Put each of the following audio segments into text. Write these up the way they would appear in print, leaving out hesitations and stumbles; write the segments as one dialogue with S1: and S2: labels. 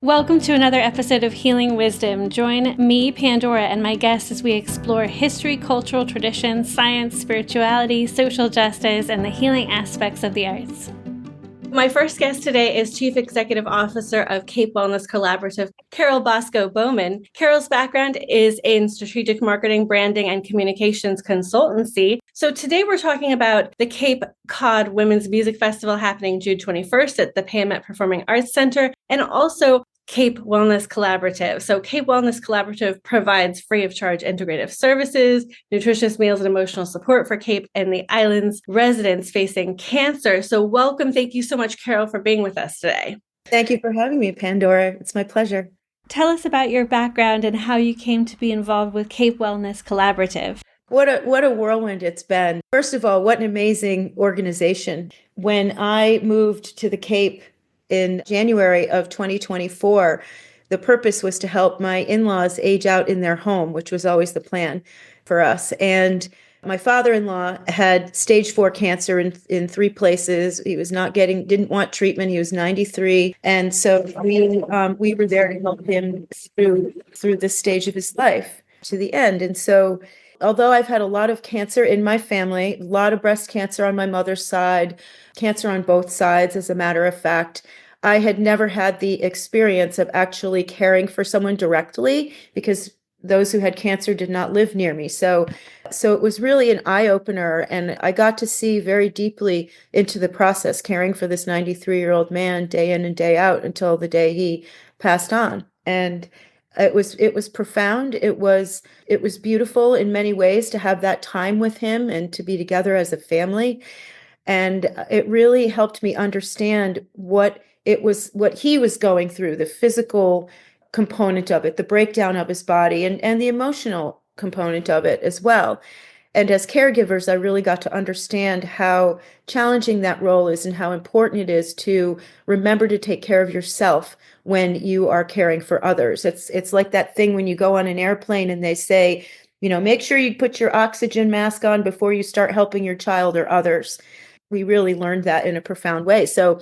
S1: Welcome to another episode of Healing Wisdom. Join me, Pandora, and my guests as we explore history, cultural traditions, science, spirituality, social justice, and the healing aspects of the arts. My first guest today is Chief Executive Officer of Cape Wellness Collaborative, Carol Bosco Baumann. Carol's background is in strategic marketing, branding, and communications consultancy. So today we're talking about the Cape Cod Women's Music Festival happening June 21st at the Payamet Performing Arts Center, and also Cape Wellness Collaborative. So Cape Wellness Collaborative provides free of charge integrative services, nutritious meals and emotional support for Cape and the island's residents facing cancer. So welcome. Thank you so much, Carol, for being with us today.
S2: Thank you for having me, Pandora. It's my pleasure.
S1: Tell us about your background and how you came to be involved with Cape Wellness Collaborative.
S2: What a whirlwind it's been. First of all, what an amazing organization. When I moved to the Cape in January of 2024, the purpose was to help my in-laws age out in their home, which was always the plan for us. And my father-in-law had stage 4 cancer in 3 places. He was didn't want treatment. He was 93. And so we were there to help him through this stage of his life to the end. And so although I've had a lot of cancer in my family, a lot of breast cancer on my mother's side, cancer on both sides, as a matter of fact, I had never had the experience of actually caring for someone directly because those who had cancer did not live near me. So it was really an eye-opener, and I got to see very deeply into the process, caring for this 93-year-old man day in and day out until the day he passed on. And it was profound. It was beautiful in many ways to have that time with him and to be together as a family. And it really helped me understand what he was going through, the physical component of it, the breakdown of his body, and the emotional component of it as well. And as caregivers, I really got to understand how challenging that role is and how important it is to remember to take care of yourself when you are caring for others. It's like that thing when you go on an airplane and they say, make sure you put your oxygen mask on before you start helping your child or others. We really learned that in a profound way. So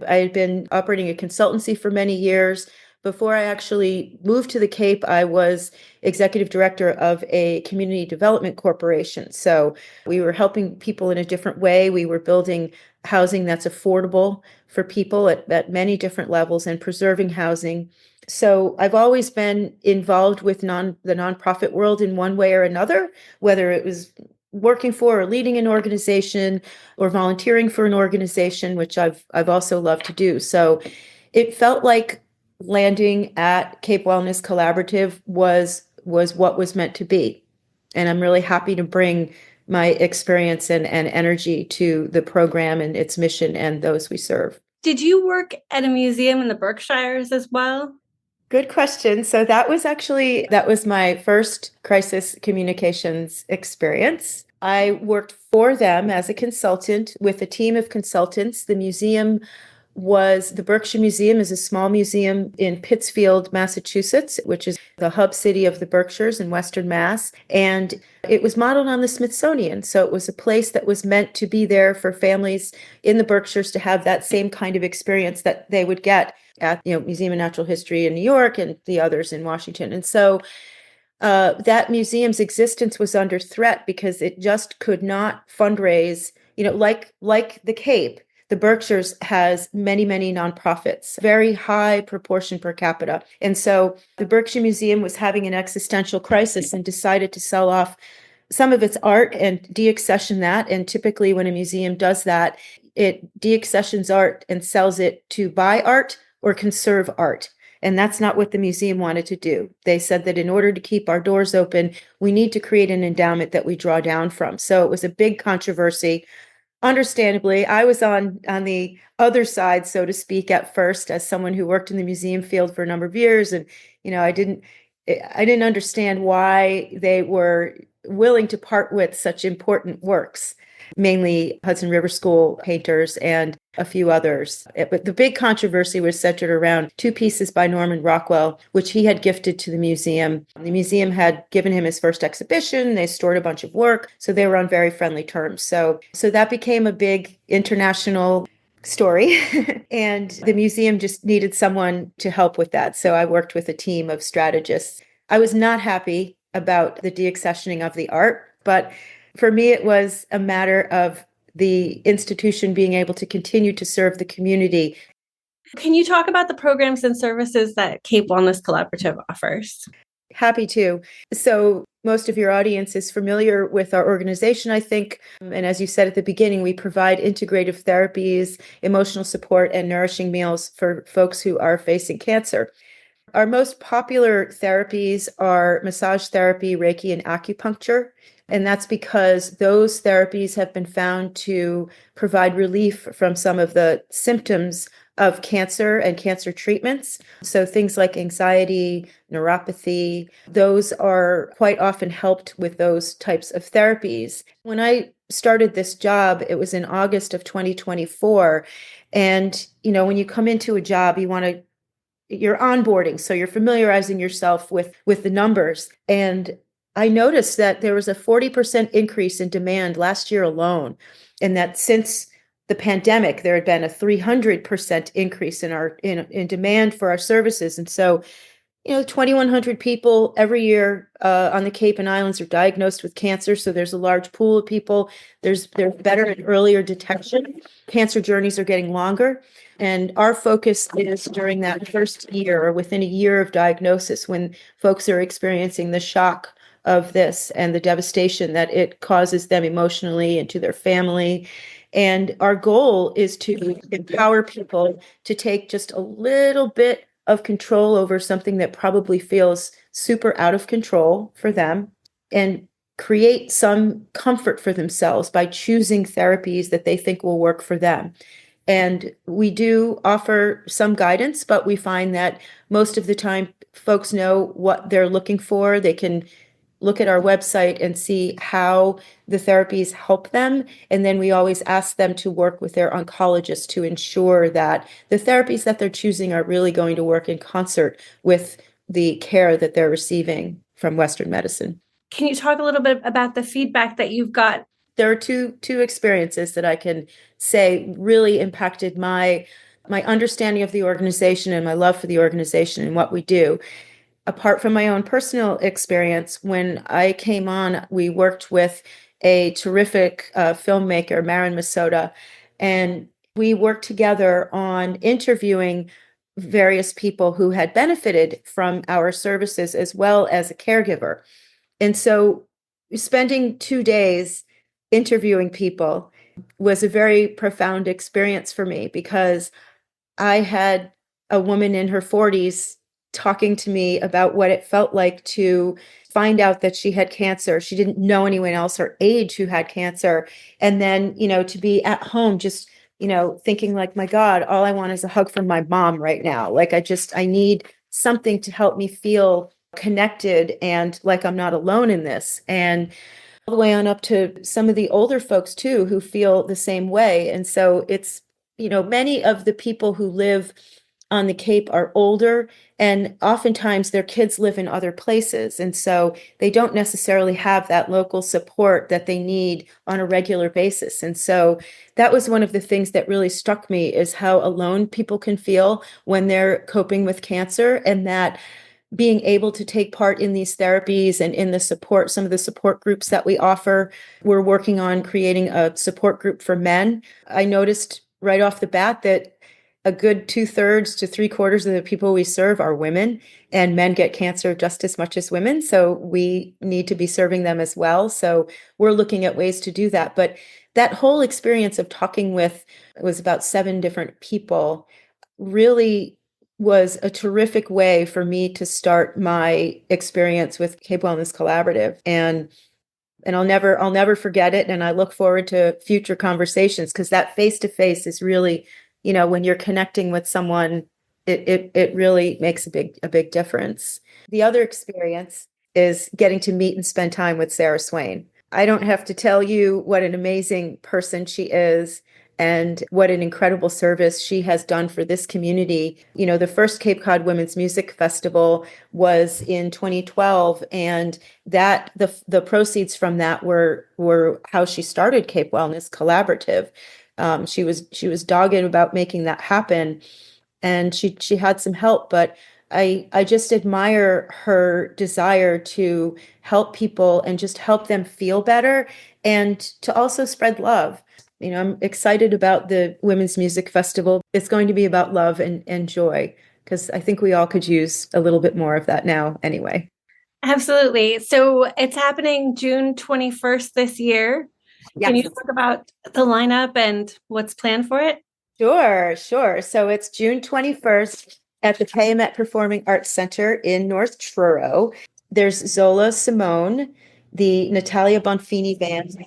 S2: I had been operating a consultancy for many years. Before I actually moved to the Cape, I was executive director of a community development corporation. So we were helping people in a different way. We were building housing that's affordable for people at many different levels and preserving housing. So I've always been involved with the nonprofit world in one way or another, whether it was working for or leading an organization or volunteering for an organization, which I've also loved to do. So it felt like landing at Cape Wellness Collaborative was what was meant to be. And I'm really happy to bring my experience and energy to the program and its mission and those we serve.
S1: Did you work at a museum in the Berkshires as well?
S2: Good question. So that was my first crisis communications experience. I worked for them as a consultant with a team of consultants. The Berkshire Museum is a small museum in Pittsfield, Massachusetts, which is the hub city of the Berkshires in Western Mass. And it was modeled on the Smithsonian. So it was a place that was meant to be there for families in the Berkshires to have that same kind of experience that they would get at Museum of Natural History in New York and the others in Washington. And so that museum's existence was under threat because it just could not fundraise, like the Cape. The Berkshires has many, many nonprofits, very high proportion per capita. And so the Berkshire Museum was having an existential crisis and decided to sell off some of its art and deaccession that. And typically when a museum does that, it deaccessions art and sells it to buy art or conserve art. And that's not what the museum wanted to do. They said that in order to keep our doors open, we need to create an endowment that we draw down from. So it was a big controversy. Understandably, I was on the other side, so to speak, at first, as someone who worked in the museum field for a number of years. And, I didn't understand why they were willing to part with such important works, mainly Hudson River School painters and a few others. But the big controversy was centered around 2 pieces by Norman Rockwell, which he had gifted to the museum. The museum had given him his first exhibition. They stored a bunch of work, so they were on very friendly terms. So that became a big international story. And the museum just needed someone to help with that. So I worked with a team of strategists. I was not happy about the deaccessioning of the art, but for me, it was a matter of the institution being able to continue to serve the community.
S1: Can you talk about the programs and services that Cape Wellness Collaborative offers?
S2: Happy to. So most of your audience is familiar with our organization, I think. And as you said at the beginning, we provide integrative therapies, emotional support, and nourishing meals for folks who are facing cancer. Our most popular therapies are massage therapy, Reiki, and acupuncture. And that's because those therapies have been found to provide relief from some of the symptoms of cancer and cancer treatments. So things like anxiety, neuropathy, those are quite often helped with those types of therapies. When I started this job, it was in August of 2024. And, when you come into a job, you're onboarding. So you're familiarizing yourself with the numbers. And I noticed that there was a 40% increase in demand last year alone. And that since the pandemic, there had been a 300% increase in demand for our services. And so, 2,100 people every year on the Cape and Islands are diagnosed with cancer. So there's a large pool of people. There's better and earlier detection. Cancer journeys are getting longer. And our focus is during that first year or within a year of diagnosis, when folks are experiencing the shock of this and the devastation that it causes them emotionally and to their family. And our goal is to empower people to take just a little bit of control over something that probably feels super out of control for them, and create some comfort for themselves by choosing therapies that they think will work for them. And we do offer some guidance, but we find that most of the time folks know what they're looking for. They can look at our website and see how the therapies help them. And then we always ask them to work with their oncologist to ensure that the therapies that they're choosing are really going to work in concert with the care that they're receiving from Western medicine.
S1: Can you talk a little bit about the feedback that you've got?
S2: There are two experiences that I can say really impacted my understanding of the organization and my love for the organization and what we do. Apart from my own personal experience, when I came on, we worked with a terrific filmmaker, Marin Masoda, and we worked together on interviewing various people who had benefited from our services as well as a caregiver. And so spending 2 days interviewing people was a very profound experience for me, because I had a woman in her 40s talking to me about what it felt like to find out that she had cancer. She didn't know anyone else her age who had cancer. And then, to be at home just, thinking like, my God, all I want is a hug from my mom right now. Like, I need something to help me feel connected and like I'm not alone in this. And all the way on up to some of the older folks too, who feel the same way. And so it's, many of the people who live on the Cape are older, and oftentimes their kids live in other places. And so they don't necessarily have that local support that they need on a regular basis. And so that was one of the things that really struck me, is how alone people can feel when they're coping with cancer, and that being able to take part in these therapies and in the support, some of the support groups that we offer. We're working on creating a support group for men. I noticed right off the bat that a good 2/3 to 3/4 of the people we serve are women, and men get cancer just as much as women. So we need to be serving them as well. So we're looking at ways to do that. But that whole experience of talking with, it was about 7 different people, really was a terrific way for me to start my experience with Cape Wellness Collaborative. And I'll never forget it. And I look forward to future conversations, because that face-to-face is really, when you're connecting with someone, it really makes a big difference. The other experience is getting to meet and spend time with Sarah Swain. I don't have to tell you what an amazing person she is and what an incredible service she has done for this community. The first Cape Cod Women's Music Festival was in 2012, and that the proceeds from that were how she started Cape Wellness Collaborative. She was dogged about making that happen, and she had some help, but I just admire her desire to help people and just help them feel better and to also spread love. I'm excited about the Women's Music Festival. It's going to be about love and joy, because I think we all could use a little bit more of that now anyway.
S1: Absolutely. So it's happening June 21st this year. Can you
S2: Yes.
S1: talk about the lineup and what's planned for it?
S2: Sure. So it's June 21st at the Calumet Performing Arts Center in North Truro. There's Zola Simone, the Natalia Bonfini Band.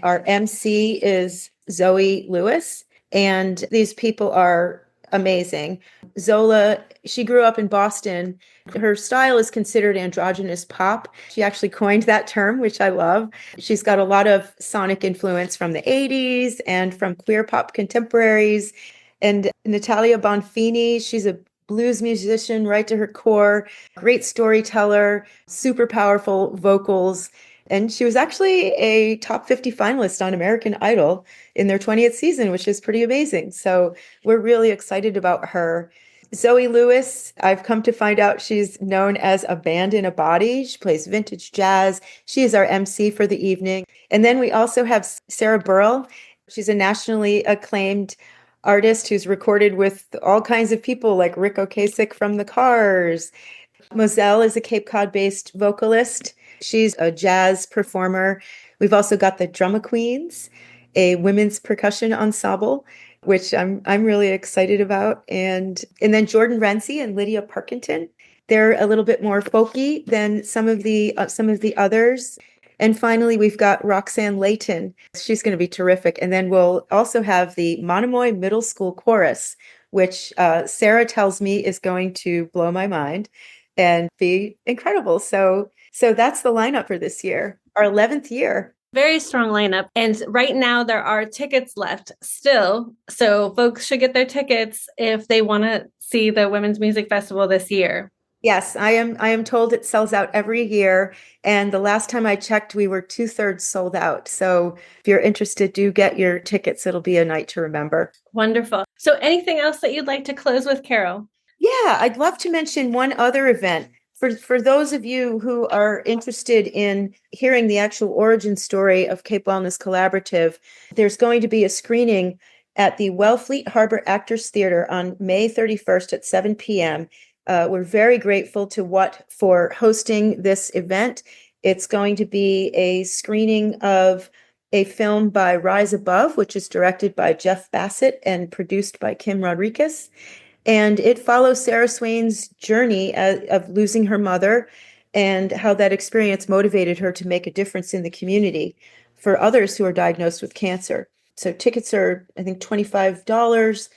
S2: Our MC is Zoe Lewis, and these people are amazing. Zola, she grew up in Boston. Her style is considered androgynous pop. She actually coined that term, which I love. She's got a lot of sonic influence from the 80s and from queer pop contemporaries. And Natalia Bonfini, she's a blues musician right to her core, great storyteller, super powerful vocals. And she was actually a top 50 finalist on American Idol in their 20th season, which is pretty amazing. So we're really excited about her. Zoe Lewis, I've come to find out she's known as a band in a body. She plays vintage jazz. She is our MC for the evening. And then we also have Sarah Burrell. She's a nationally acclaimed artist who's recorded with all kinds of people like Rick Ocasek from the Cars. Moselle is a Cape Cod-based vocalist. She's a jazz performer. We've also got the Drama Queens, a women's percussion ensemble, which I'm really excited about. And then Jordan Renzi and Lydia Parkington. They're a little bit more folky than some of the others. And finally, we've got Roxanne Layton. She's going to be terrific. And then we'll also have the Monomoy Middle School Chorus, which Sarah tells me is going to blow my mind and be incredible. So that's the lineup for this year, our 11th year.
S1: Very strong lineup. And right now there are tickets left still. So folks should get their tickets if they want to see the Women's Music Festival this year.
S2: Yes, I am told it sells out every year. And the last time I checked, we were 2/3 sold out. So if you're interested, do get your tickets. It'll be a night to remember.
S1: Wonderful. So anything else that you'd like to close with, Carol?
S2: Yeah, I'd love to mention one other event. For those of you who are interested in hearing the actual origin story of Cape Wellness Collaborative, there's going to be a screening at the Wellfleet Harbor Actors Theater on May 31st at 7 p.m. We're very grateful to What for hosting this event. It's going to be a screening of a film by Rise Above, which is directed by Jeff Bassett and produced by Kim Rodriguez. And it follows Sarah Swain's journey of losing her mother and how that experience motivated her to make a difference in the community for others who are diagnosed with cancer. So tickets are, I think, $25,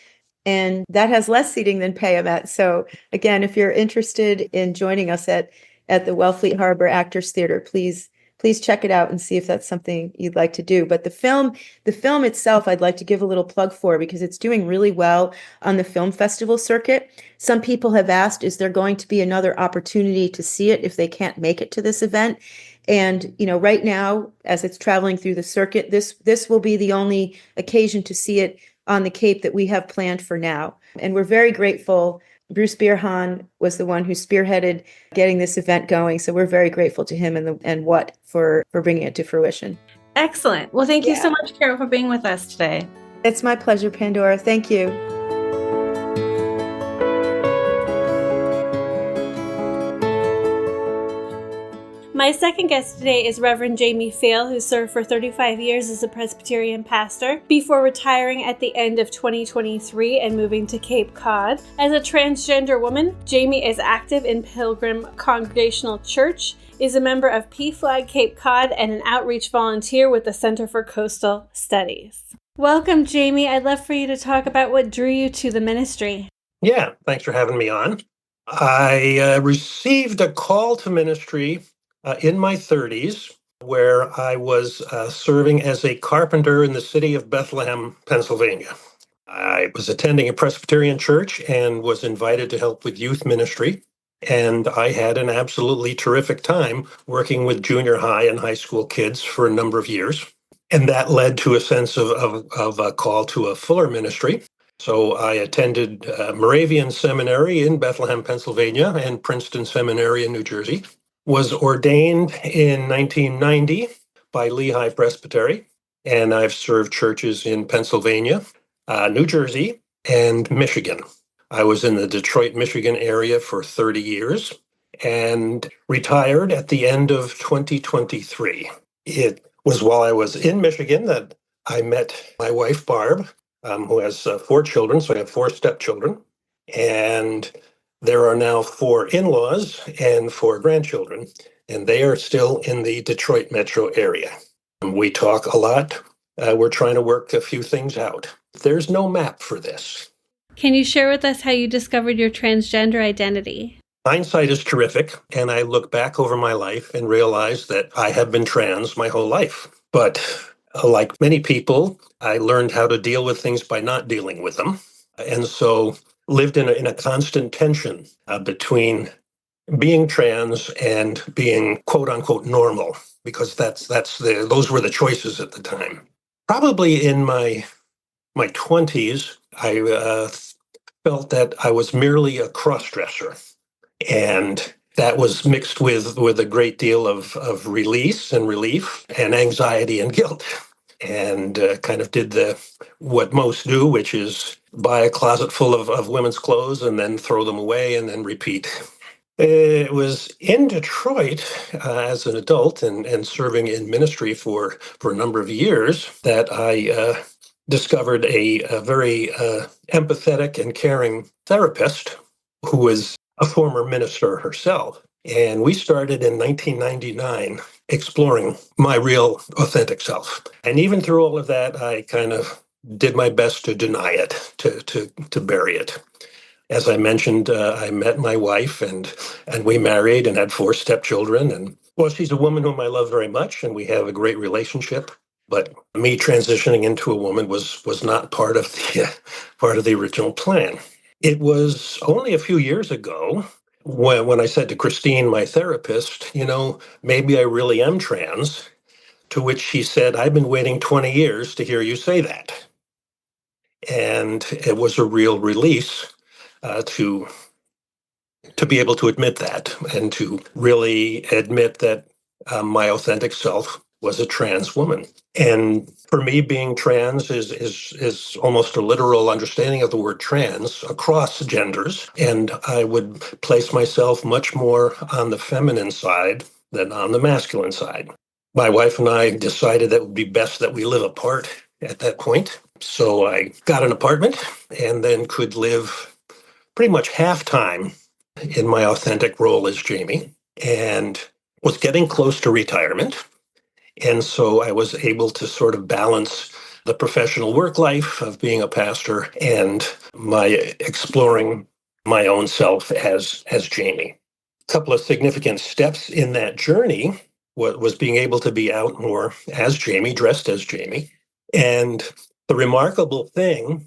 S2: and that has less seating than Payamet. So again, if you're interested in joining us at the Wellfleet Harbor Actors Theater, please check it out and see if that's something you'd like to do. But the film itself, I'd like to give a little plug for, because it's doing really well on the film festival circuit. Some people have asked, is there going to be another opportunity to see it if they can't make it to this event? And, right now, as it's traveling through the circuit, this will be the only occasion to see it on the Cape that we have planned for now. And we're very grateful. Bruce Bierhan was the one who spearheaded getting this event going. So we're very grateful to him and What for bringing it to fruition.
S1: Excellent. Well, thank you so much, Carol, for being with us today.
S2: It's my pleasure, Pandora. Thank you.
S1: My second guest today is Reverend Jamie Faile, who served for 35 years as a Presbyterian pastor before retiring at the end of 2023 and moving to Cape Cod. As a transgender woman, Jamie is active in Pilgrim Congregational Church, is a member of PFLAG Cape Cod, and an outreach volunteer with the Center for Coastal Studies. Welcome, Jamie. I'd love for you to talk about what drew you to the ministry.
S3: Yeah, thanks for having me on. I received a call to ministry in my 30s, where I was serving as a carpenter in the city of Bethlehem, Pennsylvania. I was attending a Presbyterian church and was invited to help with youth ministry. And I had an absolutely terrific time working with junior high and high school kids for a number of years. And that led to a sense of a call to a fuller ministry. So I attended Moravian Seminary in Bethlehem, Pennsylvania, and Princeton Seminary in New Jersey. Was ordained in 1990 by Lehigh Presbytery, and I've served churches in Pennsylvania, New Jersey, and Michigan. I was in the Detroit, Michigan area for 30 years and retired at the end of 2023. It was while I was in Michigan that I met my wife, Barb, who has 4 children. So I have 4 stepchildren. And there are now 4 in-laws and 4 grandchildren. And they are still in the Detroit metro area. We talk a lot. We're trying to work a few things out. There's no map for this.
S1: Can you share with us how you discovered your transgender identity?
S3: Hindsight is terrific, and I look back over my life and realize that I have been trans my whole life. But like many people, I learned how to deal with things by not dealing with them. And so lived in a constant tension between being trans and being quote unquote normal, because those were the choices at the time. Probably in my 20s, I felt that I was merely a cross-dresser. And that was mixed with a great deal of release and relief and anxiety and guilt. And kind of did what most do, which is buy a closet full of women's clothes and then throw them away and then repeat. It was in Detroit as an adult and serving in ministry for a number of years that I discovered a very empathetic and caring therapist who was a former minister herself. And we started in 1999 exploring my real authentic self. And even through all of that, I kind of did my best to deny it, to bury it. As I mentioned, I met my wife and we married and had 4 stepchildren. And well, she's a woman whom I love very much, and we have a great relationship. But me transitioning into a woman was not part of the original plan. It was only a few years ago when I said to Christine, my therapist, maybe I really am trans, to which she said, I've been waiting 20 years to hear you say that. And it was a real release to be able to admit that and to really admit that my authentic self was a trans woman. And for me, being trans is almost a literal understanding of the word trans across genders. And I would place myself much more on the feminine side than on the masculine side. My wife and I decided that it would be best that we live apart at that point. So I got an apartment and then could live pretty much half-time in my authentic role as Jamie and was getting close to retirement. And so I was able to sort of balance the professional work life of being a pastor and my exploring my own self as Jamie. A couple of significant steps in that journey was being able to be out more as Jamie, dressed as Jamie. And the remarkable thing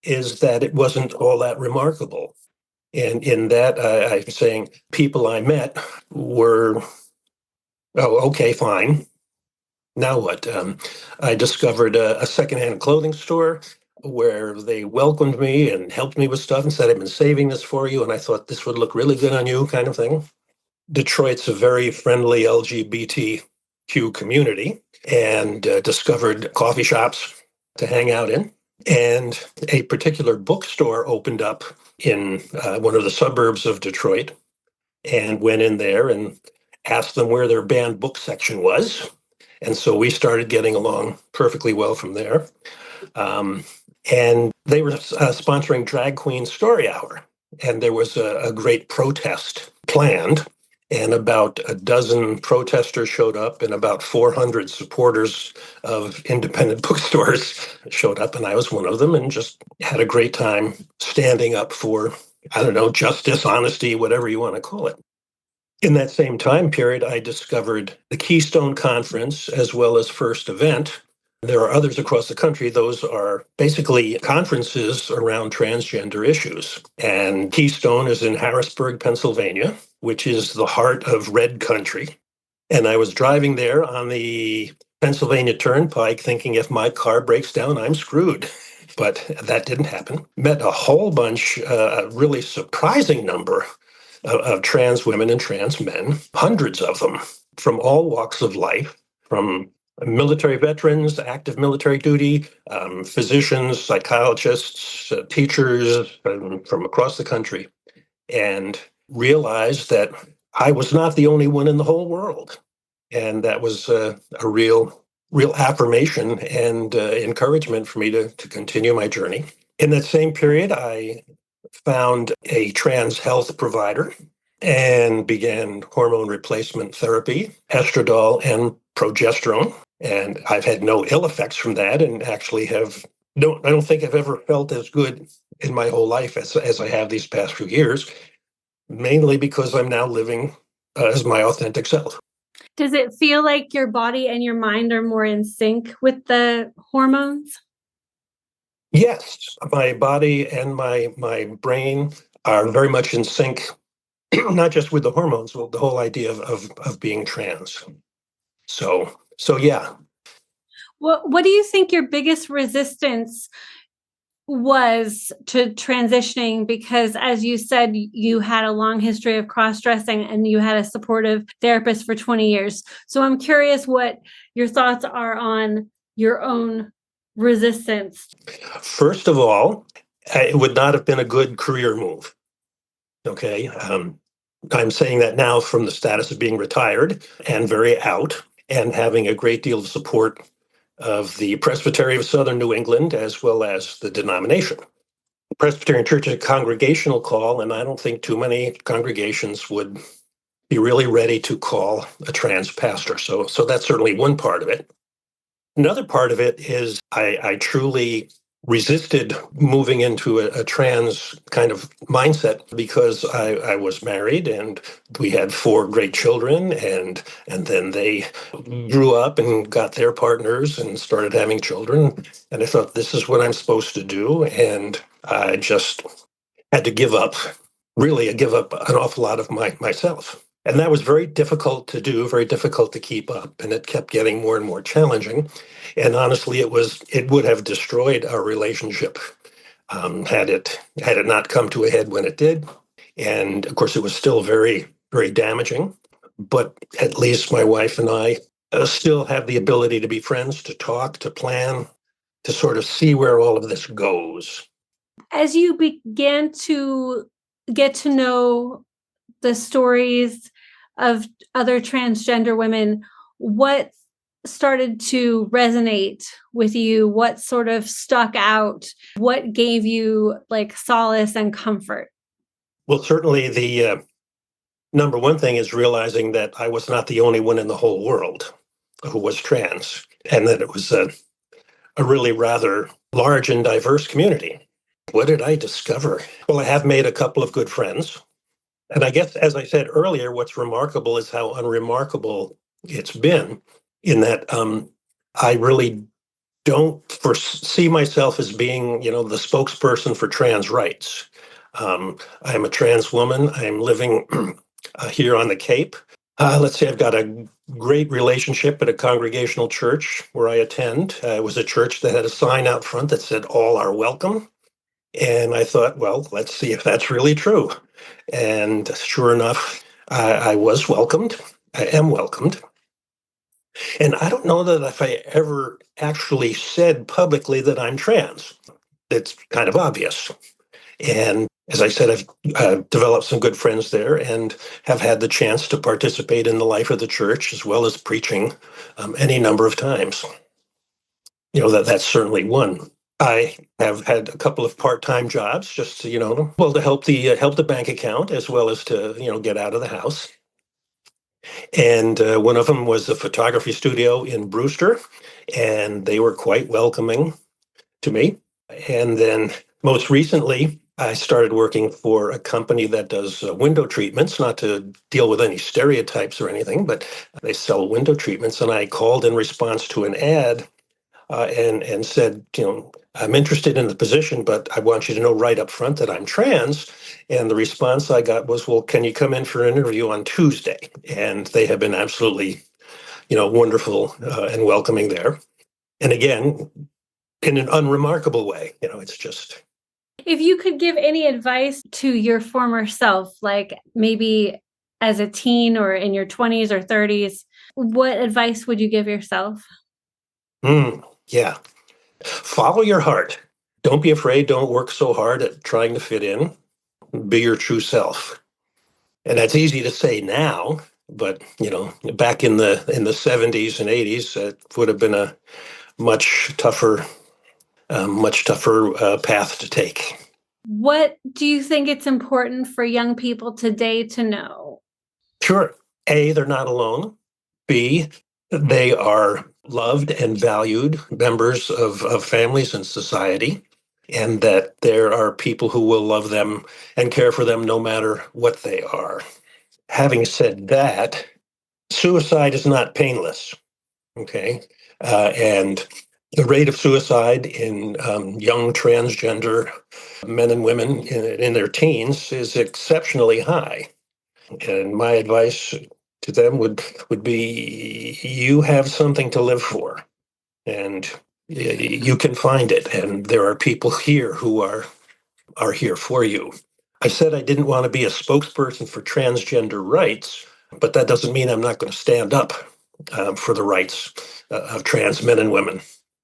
S3: is that it wasn't all that remarkable. And in that, I'm saying people I met were, oh, okay, fine. Now what? I discovered a secondhand clothing store where they welcomed me and helped me with stuff and said, I've been saving this for you. And I thought this would look really good on you, kind of thing. Detroit's a very friendly LGBTQ community, and discovered coffee shops to hang out in. And a particular bookstore opened up in one of the suburbs of Detroit, and went in there and asked them where their banned book section was. And so we started getting along perfectly well from there. And they were sponsoring Drag Queen Story Hour. And there was a great protest planned. And about a dozen protesters showed up, and about 400 supporters of independent bookstores showed up. And I was one of them, and just had a great time standing up for, I don't know, justice, honesty, whatever you want to call it. In that same time period, I discovered the Keystone Conference as well as First Event. There are others across the country. Those are basically conferences around transgender issues. And Keystone is in Harrisburg, Pennsylvania, which is the heart of Red Country. And I was driving there on the Pennsylvania Turnpike thinking if my car breaks down, I'm screwed. But that didn't happen. Met a whole bunch, a really surprising number of trans women and trans men, hundreds of them from all walks of life, from military veterans, active military duty, physicians, psychologists, teachers from across the country, and realized that I was not the only one in the whole world. And that was a real affirmation and encouragement for me to continue my journey. In that same period, I found a trans health provider and began hormone replacement therapy, estradiol and progesterone. And I've had no ill effects from that, and actually I don't think I've ever felt as good in my whole life as I have these past few years, mainly because I'm now living as my authentic self.
S1: Does it feel like your body and your mind are more in sync with the hormones?
S3: Yes, my body and my brain are very much in sync, not just with the hormones, but the whole idea of being trans. So yeah.
S1: What do you think your biggest resistance was to transitioning? Because as you said, you had a long history of cross-dressing and you had a supportive therapist for 20 years. So I'm curious what your thoughts are on your own resistance.
S3: First of all, it would not have been a good career move. Okay. I'm saying that now from the status of being retired and very out and having a great deal of support of the Presbyterian of Southern New England as well as the denomination. The Presbyterian Church is a congregational call, and I don't think too many congregations would be really ready to call a trans pastor. So that's certainly one part of it. Another part of it is I truly resisted moving into a trans kind of mindset because I was married and we had 4 great children, and then they grew up and got their partners and started having children. And I thought, this is what I'm supposed to do. And I just had to give up, really give up an awful lot of myself. And that was very difficult to do, very difficult to keep up. And it kept getting more and more challenging. And honestly, it would have destroyed our relationship had it not come to a head when it did. And of course, it was still very, very damaging. But at least my wife and I still have the ability to be friends, to talk, to plan, to sort of see where all of this goes.
S1: As you began to get to know the stories of other transgender women, what started to resonate with you? What sort of stuck out? What gave you like solace and comfort?
S3: Well, certainly the number one thing is realizing that I was not the only one in the whole world who was trans, and that it was a really rather large and diverse community. What did I discover? Well, I have made a couple of good friends. And I guess, as I said earlier, what's remarkable is how unremarkable it's been in that I really don't see myself as being, the spokesperson for trans rights. I'm a trans woman. I'm living here on the Cape. Let's say I've got a great relationship at a congregational church where I attend. It was a church that had a sign out front that said, "All are welcome." And I thought, well, let's see if that's really true. And sure enough, I was welcomed. I am welcomed. And I don't know that if I ever actually said publicly that I'm trans. It's kind of obvious. And as I said, I've developed some good friends there and have had the chance to participate in the life of the church as well as preaching any number of times. That's certainly one. I have had a couple of part-time jobs just to, to help the bank account as well as to, get out of the house. And one of them was a photography studio in Brewster, and they were quite welcoming to me. And then most recently, I started working for a company that does window treatments, not to deal with any stereotypes or anything, but they sell window treatments. And I called in response to an ad and said, I'm interested in the position, but I want you to know right up front that I'm trans. And the response I got was, well, can you come in for an interview on Tuesday? And they have been absolutely wonderful and welcoming there. And again, in an unremarkable way, it's just.
S1: If you could give any advice to your former self, like maybe as a teen or in your 20s or 30s, what advice would you give yourself?
S3: Yeah. Follow your heart. Don't be afraid. Don't work so hard at trying to fit in. Be your true self. And that's easy to say now, but back in the 70s and 80s, it would have been a much tougher path to take.
S1: What do you think it's important for young people today to know?
S3: Sure. A, they're not alone. B, they are loved and valued members of families and society, and that there are people who will love them and care for them no matter what they are. Having said that, suicide is not painless, okay? And the rate of suicide in young transgender men and women in their teens is exceptionally high. And my advice to them would be, you have something to live for, and you can find it. And there are people here who are here for you. I said I didn't want to be a spokesperson for transgender rights, but that doesn't mean I'm not going to stand up for the rights of trans men and women,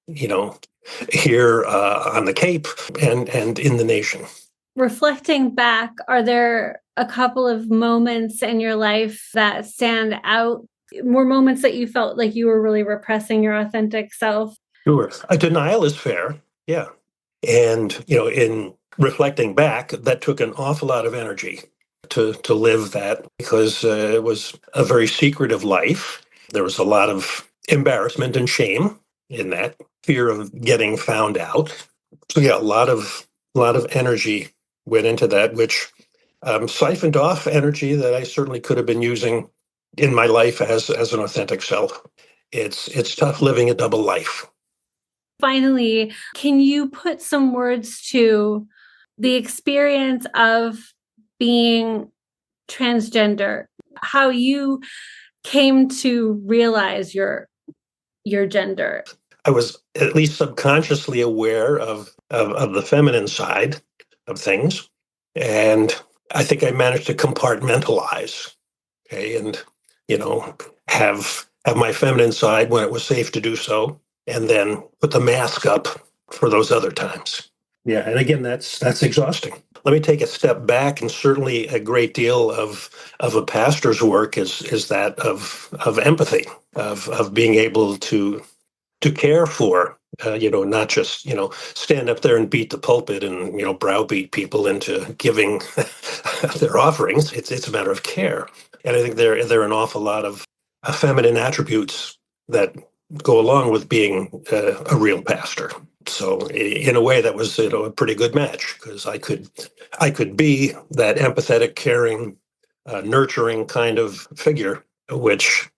S3: here on the Cape and in the nation.
S1: Reflecting back, are there a couple of moments in your life that stand out? More moments that you felt like you were really repressing your authentic self?
S3: Sure. A denial is fair. Yeah. And, in reflecting back, that took an awful lot of energy to live that, because it was a very secretive life. There was a lot of embarrassment and shame in that, fear of getting found out. So yeah, a lot of energy went into that, which siphoned off energy that I certainly could have been using in my life as an authentic self. It's tough living a double life.
S1: Finally, can you put some words to the experience of being transgender, how you came to realize your gender?
S3: I was at least subconsciously aware of the feminine side of things, and I think I managed to compartmentalize, okay, and have my feminine side when it was safe to do so, and then put the mask up for those other times. Yeah, and again, that's exhausting. Let me take a step back, and certainly a great deal of a pastor's work is that of empathy, of being able to care for, not just, stand up there and beat the pulpit and, browbeat people into giving their offerings. It's a matter of care. And I think there are an awful lot of feminine attributes that go along with being a real pastor. So in a way, that was, a pretty good match, because I could be that empathetic, caring, nurturing kind of figure, which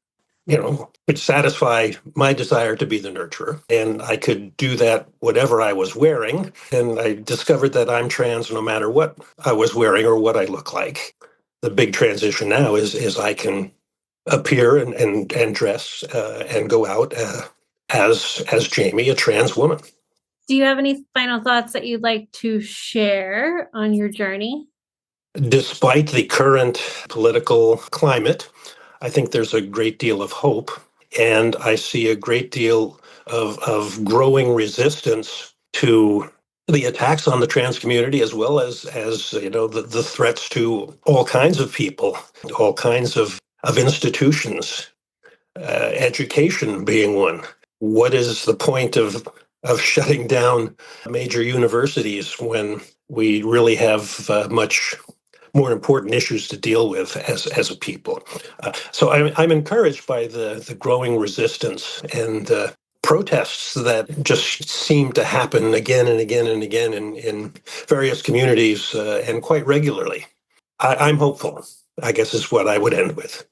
S3: could satisfy my desire to be the nurturer. And I could do that whatever I was wearing. And I discovered that I'm trans no matter what I was wearing or what I look like. The big transition now is I can appear and dress and go out as Jamie, a trans woman.
S1: Do you have any final thoughts that you'd like to share on your journey?
S3: Despite the current political climate, I think there's a great deal of hope, and I see a great deal of growing resistance to the attacks on the trans community, as well as the threats to all kinds of people, all kinds of institutions, education being one. What is the point of shutting down major universities when we really have much more important issues to deal with as a people? So I'm encouraged by the growing resistance and protests that just seem to happen again and again and again in various communities and quite regularly. I'm hopeful, I guess, is what I would end with.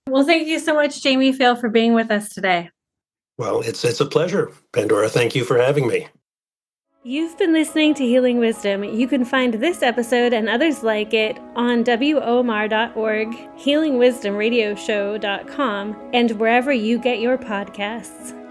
S1: Well, thank you so much, Jamie Faile, for being with us today.
S3: Well, it's a pleasure, Pandora. Thank you for having me.
S1: You've been listening to Healing Wisdom. You can find this episode and others like it on WOMR.org, healingwisdomradioshow.com, and wherever you get your podcasts.